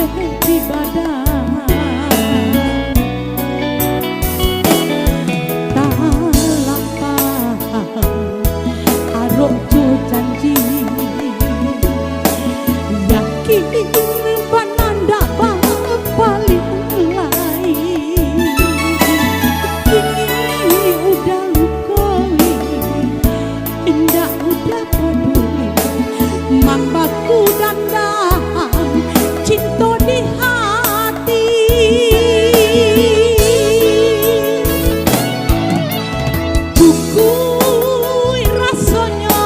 di badan tak lampah arok jo janji yakin pananda paling lain kini udah lukoi indah udah peduli mambaku dandang cinta di hati bukui rasanya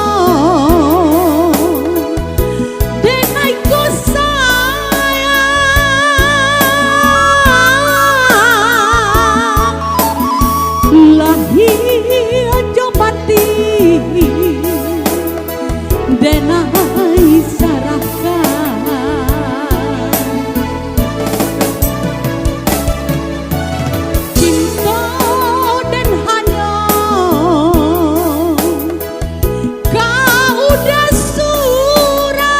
denaiku sayang lahir jobati denai sarahkan cinta dan hanya kau udah surah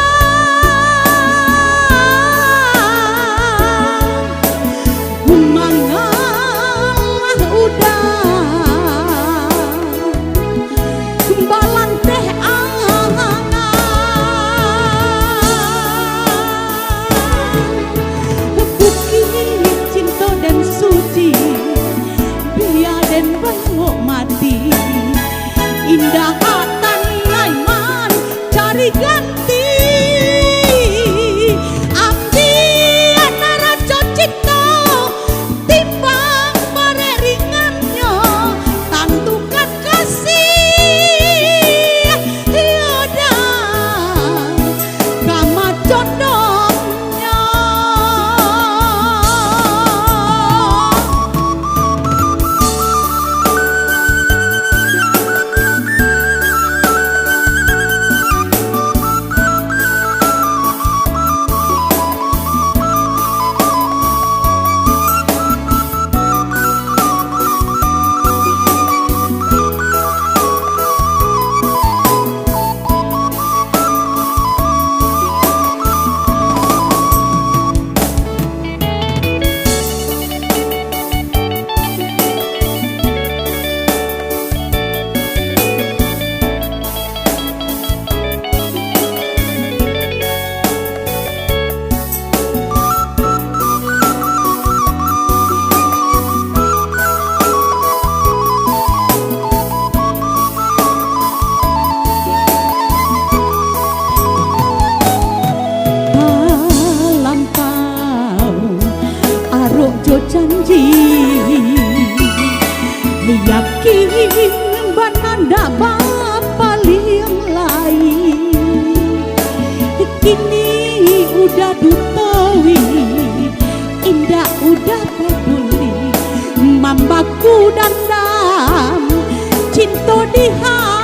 mangalah udah balan teh cinta dan suci biar dan bawa mati indah hatan laiman cari ganti abdi antara cocito timbang bare ringannya tantukan kasih yaudah kama condongnya jo janji yakin bananda paling lain kini udah dutawi indah udah peduli mambaku dandam cinta di hati